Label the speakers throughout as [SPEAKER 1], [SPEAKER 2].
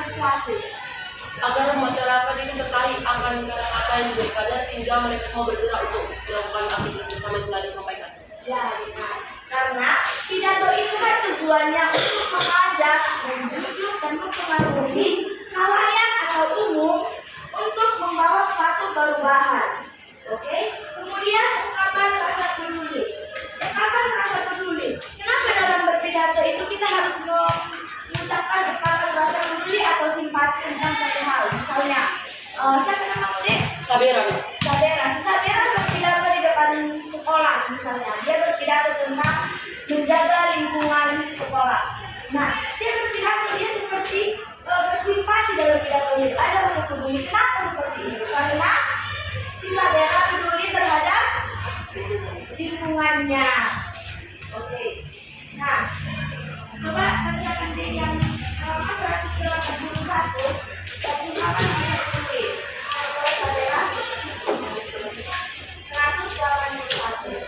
[SPEAKER 1] persuasif
[SPEAKER 2] agar masyarakat ini tertarik akan kata-kata yang diberikannya sehingga mereka mau bergerak untuk melakukan aktivitas utama yang telah disampaikan.
[SPEAKER 1] ya benar. Karena pidato itu kan tujuannya untuk mengajak, membujuk, dan mempengaruhi khalayak atau umum untuk membawa suatu perubahan. Oke, kemudian ungkapan rasa peduli. Ungkapan rasa peduli. Kenapa dalam berpidato itu kita harus mengucapkan ungkapan rasa peduli atau simpati tentang satu hal? Misalnya, siapa nama Dek?
[SPEAKER 2] Sabera, Miss.
[SPEAKER 1] Sabera. Si Sabera berpidato di depan sekolah misalnya. Dia berpidato tentang menjaga lingkungan sekolah. Nah, dia berpidato, dia seperti bersimpati dalam pidato itu. Ada rasa peduli. Kenapa seperti itu? Karena si Sabera peduli terhadap lingkungannya. Oke. Nah, coba kerjakan deh yang 181 dan ungkapan rasa peduli. Kalau Sabera 181.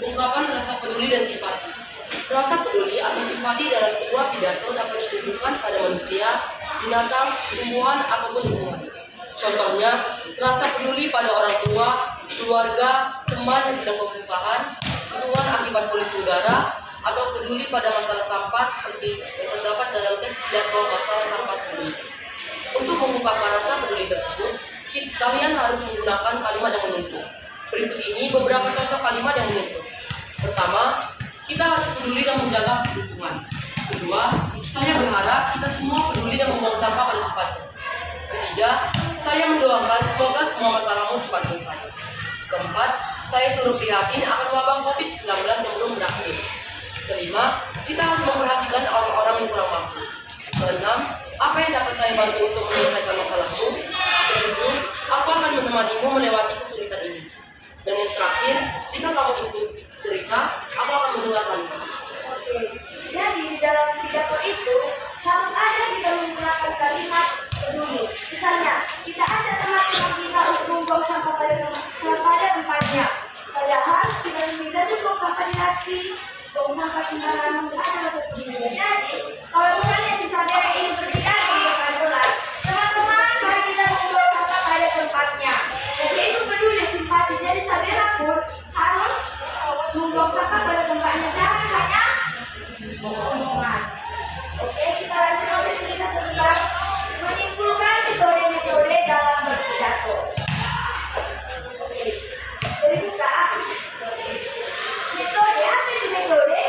[SPEAKER 2] Ungkapan rasa peduli dan simpati. Rasa peduli atau simpati dalam sebuah pidato dapat ditunjukkan pada manusia, binatang, tumbuhan, ataupun lingkungan. Contohnya, rasa peduli pada orang tua, keluarga, teman yang sedang kesusahan, keluhan akibat polusi udara, atau peduli pada masalah sampah seperti yang terdapat dalam teks pidato masalah sampah sendiri. Untuk mengungkapkan rasa peduli tersebut, kalian harus menggunakan kalimat yang menyentuh. Berikut ini beberapa contoh kalimat yang menyentuh. Pertama, kita harus peduli dan menjaga lingkungan. Kedua, saya berharap kita semua peduli dan membuang sampah pada tempatnya. Ketiga, saya mendoakan semoga semua masalahmu cepat selesai. Keempat, saya turut prihatin akan wabah COVID-19 yang belum berakhir. Kelima, kita harus memperhatikan orang-orang yang kurang mampu. Keenam, apa yang dapat saya bantu untuk menyelesaikan masalahmu? Ketujuh, aku akan menemanimu melewati kesulitan ini. Dan yang terakhir, jika kamu butuh cerita, aku akan mendengarkanmu.
[SPEAKER 1] Oke. Jadi di dalam pidato itu harus ada kita menggunakan kalimat peduli. Misalnya, kita ajak teman-teman kita untuk membuang sampah pada tempatnya. Padahal kita tidak cukup sampah di laci, buang sampah sembarangan, tidak ada rasa peduli. Jadi, kalau misalnya si Sabera ini berpidato di depan kelas, teman-teman mari kita membuang sampah pada tempatnya. Jadi itu peduli, simpati. Jadi Sabera pun harus membuang sampah pada tempatnya. Jangan hanya omongan. Oke, kita lanjut lagi kita tentang menyimpulkan metode-metode dalam berpidato. Oke, berikutnya metode apa itu metode?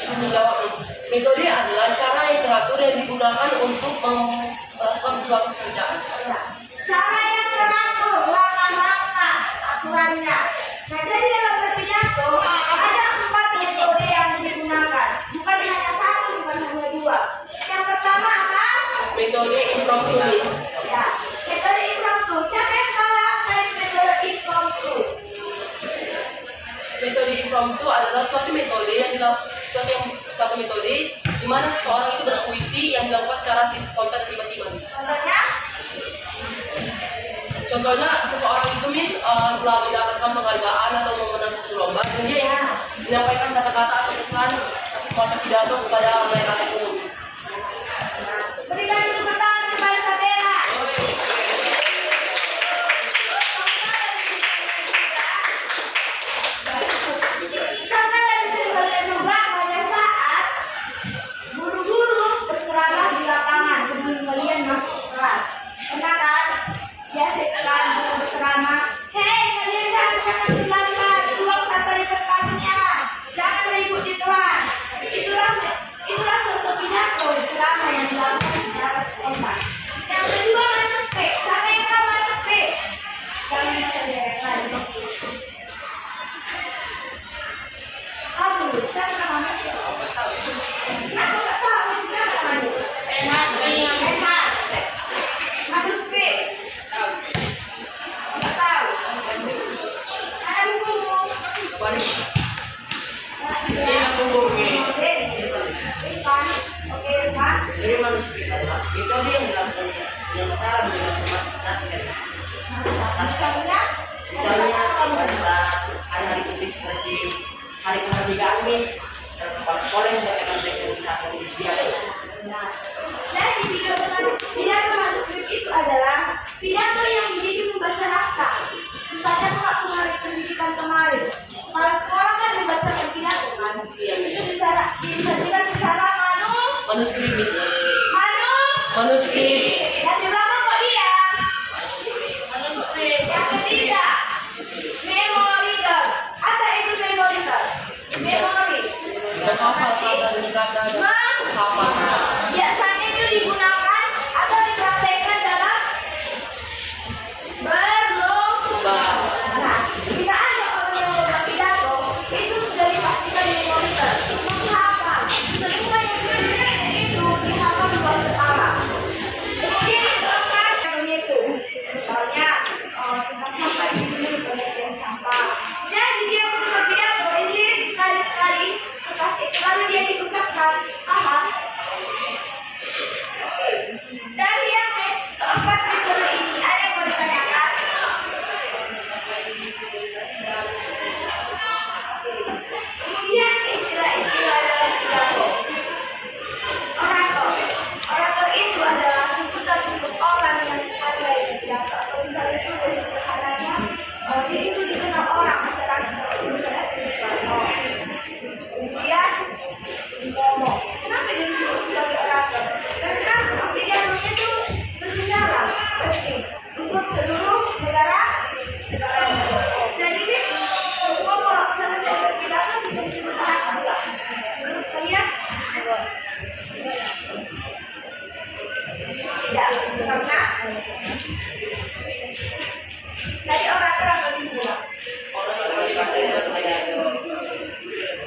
[SPEAKER 2] Menjawab, Miss. Metode adalah cara yang teratur yang digunakan untuk melakukan suatu pekerjaan.
[SPEAKER 1] Ya. Cara yang teratur, langkah-langkah aturannya. Nah, jadi dalam berpidato ada 4 metode yang digunakan. Bukan hanya satu, bukan hanya 2. Yang pertama apa?
[SPEAKER 2] Metode impromptu, Miss.
[SPEAKER 1] Ya, metode impromptu. Siapa yang tahu apa itu metode impromptu?
[SPEAKER 2] Metode impromptu adalah suatu metode suatu metode di mana seseorang itu berpuisi yang dilakukan secara spontan dan tiba-tiba, Miss. Contohnya seseorang itu, Miss, setelah mendapatkan penghargaan atau memenangkan suatu lomba, dan dia ingin menyampaikan kata-kata atau pesan atau semacam pidato kepada masyarakat umum.
[SPEAKER 1] Berikan tepuk tangan kepada Sabera. Contoh yang bisa kalian coba pada saat guru-guru berceramah di lapangan sebelum kalian masuk ke kelas. Pernah kan? Biasakan guru berceramah, hei kalian jangan terlambat, buang sampah di tempatnya, jangan ribut di kelas. Itulah contoh pidato ceramah yang dilakukan secara spontan. Yang kedua manuspek. Siapa yang tahu manuspek? Kalian bisa direkan. Aduh, siapa namanya? Aku nggak tahu. Siapa namanya? Enak. Manuspek. Nggak tahu. Ada bukumu. Oke, Pak.
[SPEAKER 3] Jadi manusia adalah metode yang dilakukan dengan cara menggunakan naskah. Misalnya pada saat hari-hari penting seperti hari kemerdekaan, Miss, kepala sekolah yang membacakan teks yang bisa disediakan.
[SPEAKER 1] Nah, jadi pidato Yang di belakang kok diam? Yang ketiga, memorizer. Apa itu memorizer? Memori. Biasanya itu digunakan atau dipraktekkan dalam berlomba. Nah, jika ada orang yang lomba pidato, itu sudah dipastikan memorizer. Menghafal. Selingkuh yang diberikan itu dihafal sebuah kepala. Kemudian yang keempat, itu misalnya tentang sampah di sini pengertian sampah. Jadi dia untuk berpidato, dilirik sekali-sekali, pasti lalu dia diucapkan, paham? Jadi yang keempat metode ini ada yang mau ditanyakan? Kemudian istilah-istilah dalam pidato. Orator. Orator itu adalah sebutan untuk orang yang pandai berpidato atau misalnya itu dari sederhananya dia itu dikenal orang masyarakat misalnya sebagai kemudian ngomong. Kenapa dia disebut sebagai orator? Karena pidatonya itu bersejarah penting untuk seluruh negara. Jadi semua kalau selesai berpidato bisa disebut orator enggak? Menurut kalian? Tidak, karena tadi orator apa istilah?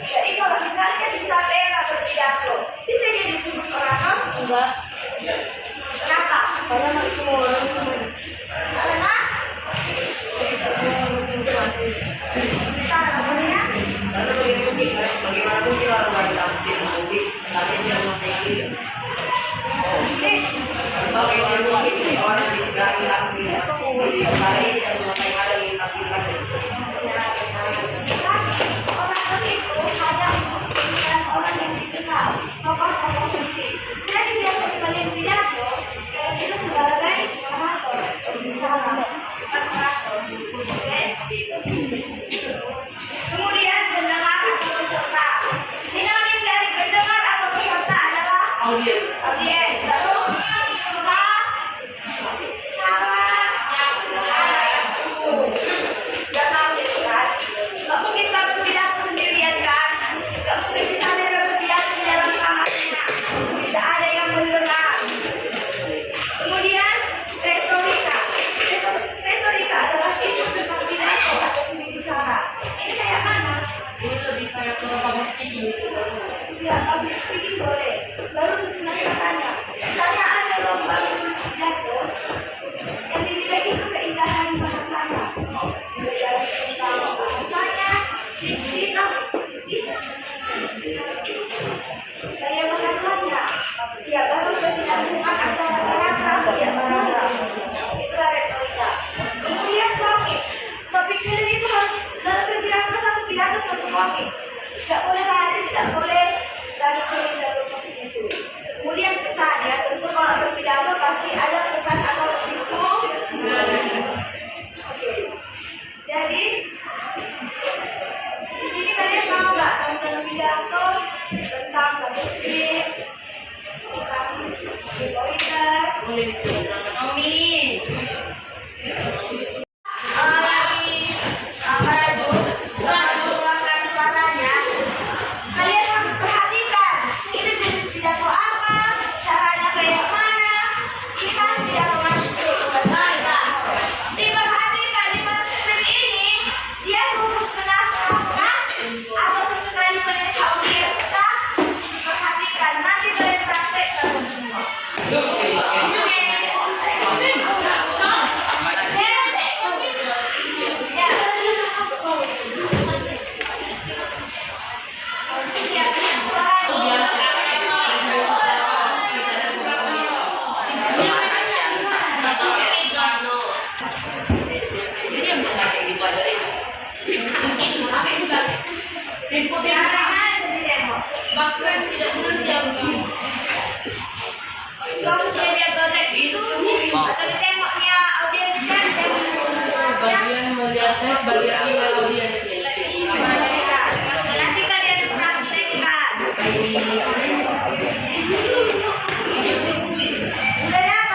[SPEAKER 1] Jadi kalau misalnya si Sabera berpidato, bisa dia disebut orator?
[SPEAKER 4] Enggak,
[SPEAKER 1] Kenapa?
[SPEAKER 4] karena nggak semua orang
[SPEAKER 1] Karena bisa rasanya
[SPEAKER 3] Karena bagaimanapun kita orang baru tampil publik, kalian yang memiliki bagaimanapun kita orang bisa bilang tidak sekali yang memakai hal yang ditampilkan.
[SPEAKER 1] orator itu hanya untuk sembilan orang yang dikenal, tokoh-tokoh penting. Jadi biasanya kalian pidato, kalian itu sebagai orator, pembicara, bukan orator. Oke? Kemudian pendengar atau peserta. Sinonim dari pendengar atau peserta adalah
[SPEAKER 2] Audiens.
[SPEAKER 1] audiens. Lalu gak tahu gitu kan? Gak mungkin kamu berpidato sendirian kan? Gak mungkin si Sabera berpidato di dalam kamarnya. Tidak ada yang mendengar. Kemudian retorika. Retorika adalah ilmu tentang pidato atau seni bicara. Ini kayak mana?
[SPEAKER 2] Ini lebih kayak ke public speaking.
[SPEAKER 1] Ya, public speaking boleh. Baru susunan katanya. Misalnya ada lomba menulis pidato, yang dinilai itu keindahan bahasanya. Dinilai tentang bahasanya, diksi, gaya bahasanya. Ya, baru kesinambungan antara kata ya bahasa. Itulah retorika. Kemudian topik. Topik film itu harus dalam berpidato satu topik. Tidak boleh lari, tidak boleh dari kiri jalur topik itu. Kemudian pesan ya, tentu kalau berpidato pasti ada pesan atau kesimpulan. Oke. Jadi di sini kalian mau nggak nonton pidato tentang logistik, tentang retorika?
[SPEAKER 2] Boleh disebutkan.
[SPEAKER 3] Nomis.
[SPEAKER 1] Lagi ulangan suaranya. Kalian harus perhatikan ini jenis pidato apa, caranya kayak mana. Ini kan pidato manuskrip. Diperhatikan di manuskrip ini dia rumus ke naskah kan? Atau sesekali mereka audiens kan? Diperhatikan nanti kalian praktekkan semua.
[SPEAKER 4] bahkan tidak mengerti aku.
[SPEAKER 1] Kalau saya lihat konteks itu, atau ditengoknya audiensnya,
[SPEAKER 2] Bagian melihat saya sebagai audiens.
[SPEAKER 1] nanti kalian praktekkan. Udah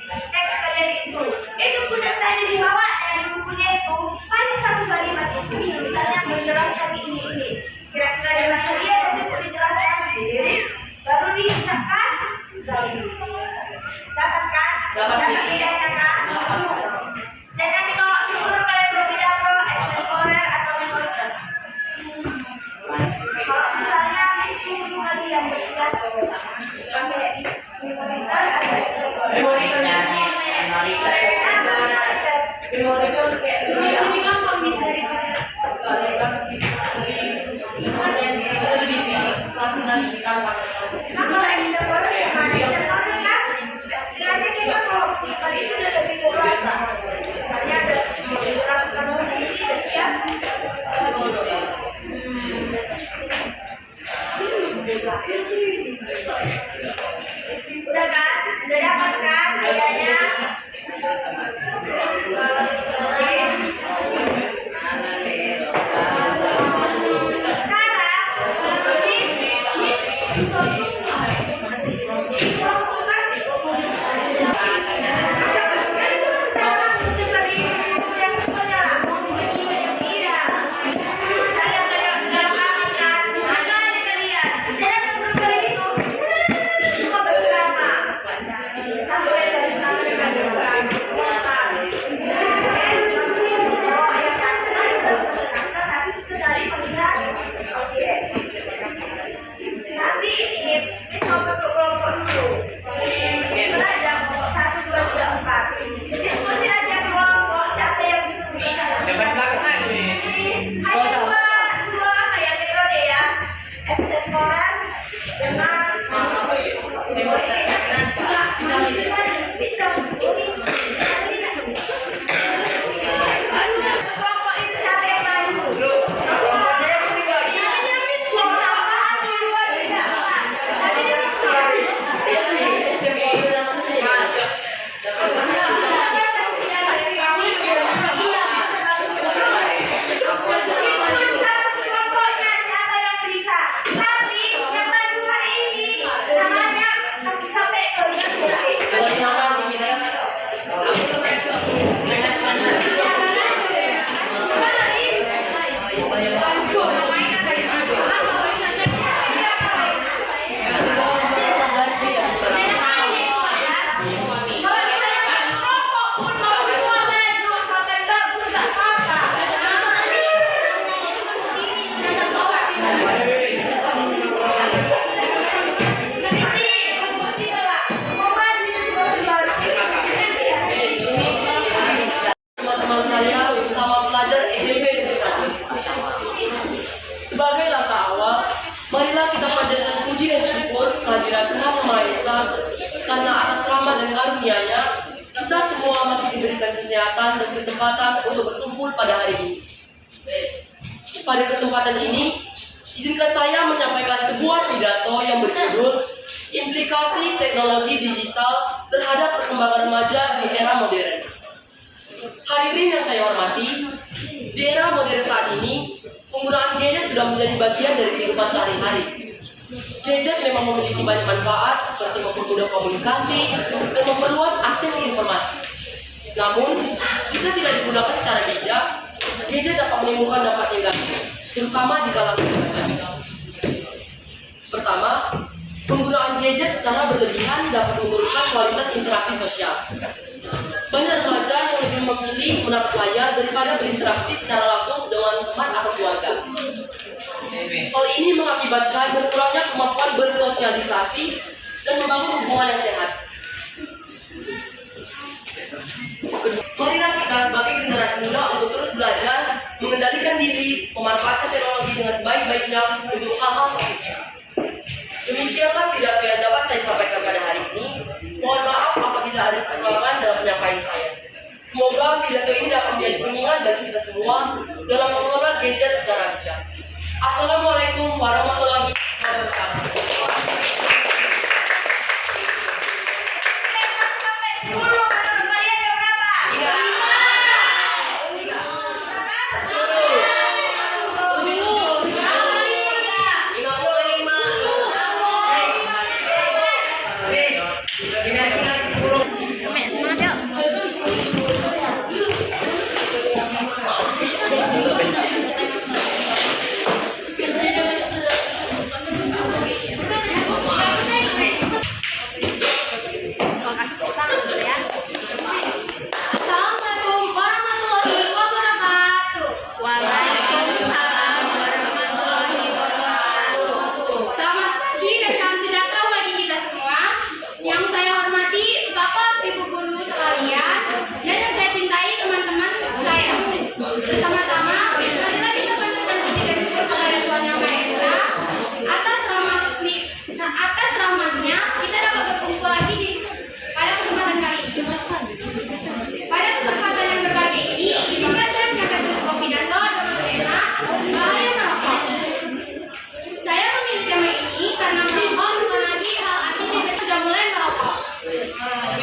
[SPEAKER 1] Teks kalian itu pun yang tadi dibawa dari bukunya itu hanya satu kalimat itu, misalnya menjelaskan ini. Kira-kira di bahasa dia dan cukup dijelaskan, baru diucapkan. Dapat kan? Dapat idenya kan? Jangan kalau disuruh kalian berpidato ekstemporer atau memorikan. Kalau misalnya disuruh kalian berpidato pakai memorikan atau ekstemporer.
[SPEAKER 2] Memorikan kayak
[SPEAKER 1] Ini kan komisaris. Nah, kalau ekstemporer gimana? Ekstemporer kan istilahnya kita kalau kali itu udah lebih dewasa. Misalnya ada menjelaskan ini udah siap. Udah kan? Udah dapat kan idenya? Nanti ini coba ke kelompok dulu. Belajar kelompok 1, 2, 3, 4. Diskusi aja kelompok siapa yang bisa berbicara. Ada dua apa ya metode ya? Ekstemporer dengan bisa. Kelompok itu siapa yang maju?
[SPEAKER 2] Sebagai langkah awal, marilah kita panjatkan puji dan syukur kehadiran Tuhan Yang Maha Esa, karena atas rahmat dan karunia-Nya kita semua masih diberikan kesehatan dan kesempatan untuk berkumpul pada hari ini. Pada kesempatan ini, izinkan saya menyampaikan sebuah pidato yang berjudul Implikasi Teknologi Digital Terhadap Perkembangan Remaja di Era Modern. Hadirin yang saya hormati, di era modern saat ini, penggunaan gadget sudah menjadi bagian dari kehidupan sehari-hari. Gadget memang memiliki banyak manfaat seperti mempermudah komunikasi dan memperluas akses informasi. Namun, jika tidak digunakan secara bijak, gadget dapat menimbulkan dampak negatif, terutama di kalangan remaja. Pertama, penggunaan gadget secara berlebihan dapat menurunkan kualitas interaksi sosial. Banyak remaja yang lebih memilih menatap layar daripada berinteraksi secara langsung dengan ini mengakibatkan berkurangnya kemampuan bersosialisasi dan membangun hubungan yang sehat. Marilah kita sebagai generasi muda untuk terus belajar, mengendalikan diri, memanfaatkan teknologi dengan sebaik-baiknya untuk hal-hal positif. Demikianlah pidato yang dapat saya sampaikan pada hari ini. Mohon maaf apabila ada kekurangan dalam penyampaian saya. Semoga pidato ini dapat menjadi pengingat bagi kita semua dalam mengelola gadget secara bijak. Assalamualaikum warahmatullahi wabarakatuh.
[SPEAKER 4] Assalamualaikum warahmatullahi wabarakatuh. Waalaikumsalam warahmatullahi wabarakatuh. Selamat pagi dan salam sejahtera bagi kita semua. Yang saya hormati Bapak Ibu guru sekalian dan yang saya cintai teman-teman saya. Pertama-tama, marilah kita panjatkan puji dan syukur kepada Tuhan Yang Maha Esa atas rahmatnya kita dapat berkumpul lagi pada kesempatan kali ini. Pada kesempatan yang berbahagia ini, izinkan saya menyampaikan sebuah pidato tema bahaya merokok. Saya memilih tema ini karena merokok bukan lagi hal asing yang sudah mulai merokok.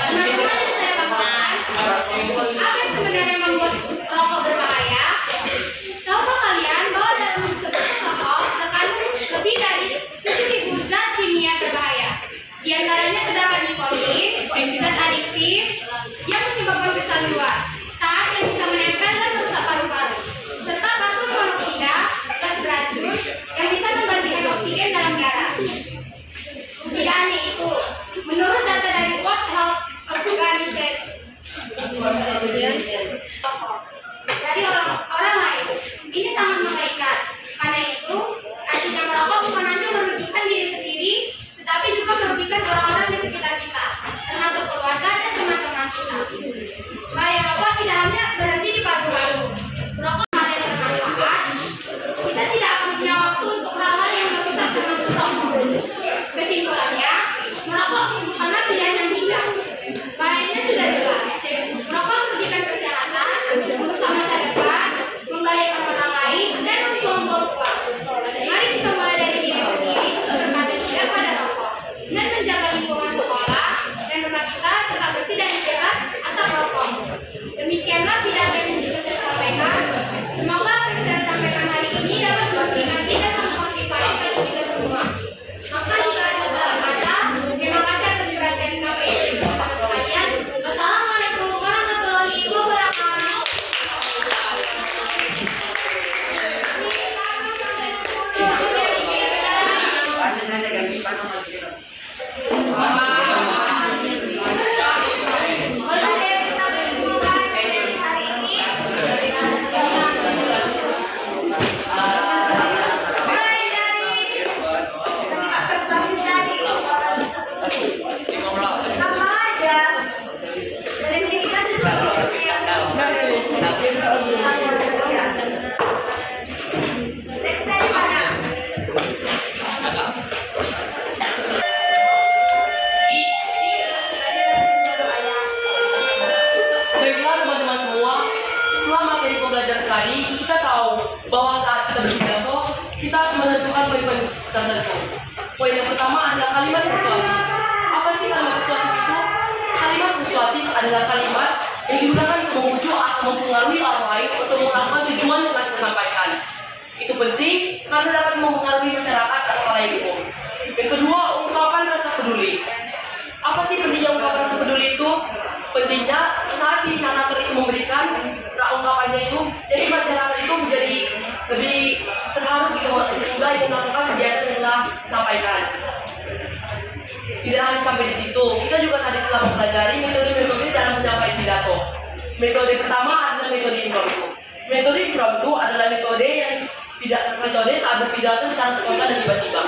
[SPEAKER 4] Teman-teman yang saya banggakan, apa yang sebenarnya membuat rokok berbahaya? Tahukah kalian bahwa dalam sebuah rokok terkandung lebih dari 7.000 zat kimia berbahaya? Di antaranya terdapat nikotin, zat adiktif yang menyebabkan kecanduan, tar yang bisa menempel dan merusak paru-paru, serta karbon monoksida, gas beracun yang bisa menggantikan oksigen dalam darah. Tidak hanya itu, menurut data dari World Health Organization dari orang lain, ini sangat mengerikan. Karena itu, artinya merokok bukan hanya merugikan diri sendiri, tetapi juga merugikan orang-orang di sekitar kita, termasuk keluarga dan teman-teman kita. Bahaya rokok tidak hanya berhenti di paru-paru. Rokok hal yang bermanfaat. Kita tidak akan punya waktu untuk hal-hal yang merusak termasuk rokok. Kesimpulannya, merokok bukanlah pilihan yang bijak. Bahayanya sudah jelas. Merokok merugikan kesehatan, merusak masa depan, membahayakan orang lain, dan membuang-buang uang. Mari kita mulai dari diri sendiri untuk berkata tidak pada rokok dan menjaga lingkungan sekolah dan rumah kita tetap bersih dan bebas asap rokok. Demikianlah pidato yang bisa saya sampaikan. Semoga apa yang saya sampaikan hari ini dapat memotivasi dan memotivasi bagi kita semua. Maka jika ada salah kata, terima kasih atas perhatian Bapak Ibu teman-teman sekalian. Wassalamualaikum warahmatullahi wabarakatuh.
[SPEAKER 2] Baiklah teman-teman semua, setelah materi pembelajaran tadi, kita tahu bahwa saat kita berpidato, kita harus menentukan poin-poin tertentu. Poin yang pertama adalah kalimat persuasif. Apa sih kalimat persuasif itu? Kalimat persuasif adalah kalimat yang digunakan untuk membujuk atau mempengaruhi orang lain untuk melakukan tujuan yang telah kita sampaikan. Itu penting karena dapat mempengaruhi masyarakat atau orang umum. Yang kedua, ungkapan rasa peduli. Apa sih pentingnya ungkapan rasa peduli itu? Pentingnya saat si narator itu memberikan ungkapannya itu, jadi masyarakat itu menjadi lebih terharu gitu, sehingga ingin melakukan kegiatan yang telah disampaikan. Tidak hanya sampai di situ, kita juga tadi telah mempelajari metode-metode dalam menyampaikan pidato. Metode pertama adalah metode impromptu. Metode impromptu adalah metode yang metode saat berpidato secara spontan dan tiba-tiba.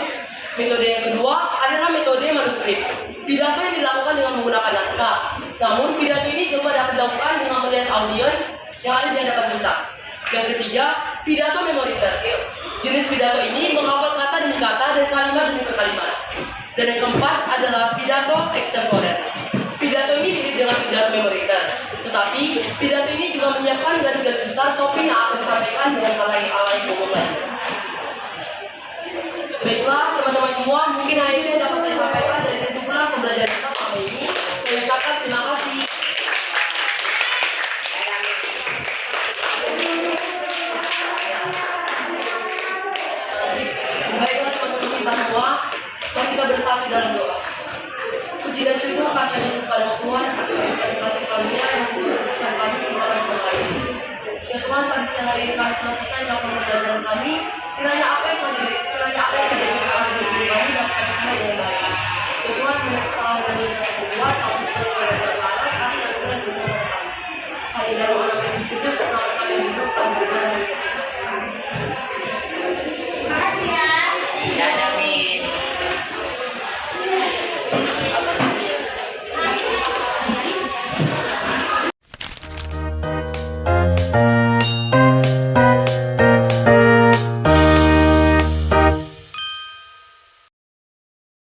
[SPEAKER 2] Metode yang kedua adalah metode manuskrip. Pidato yang dilakukan dengan menggunakan naskah. Namun pidato ini juga dapat dilakukan dengan melihat audiens yang ada di hadapan kita. Yang ketiga, pidato memoriter. Jenis pidato ini menghafal kata demi kata dan kalimat demi kalimat. Dan yang keempat adalah pidato extemporer. Pidato ini mirip dengan pidato memoriter, tetapi pidato ini juga menyiapkan garis-garis besar topik yang akan disampaikan dengan halayak umum lainnya. Baiklah teman-teman semua, mungkin hal itu yang dapat saya sampaikan dari kesimpulan pembelajaran kita selama ini. Saya ucapkan terima kasih. Baiklah teman-teman kita semua, mari kita bersatu dalam doa. Puji dan syukur kami kepada Tuhan atas kasih karunia yang sudah memberikan kami kepada semua ini. Ya Tuhan, pada siang hari ini kami telah selesai melakukan pembelajaran kami. Kiranya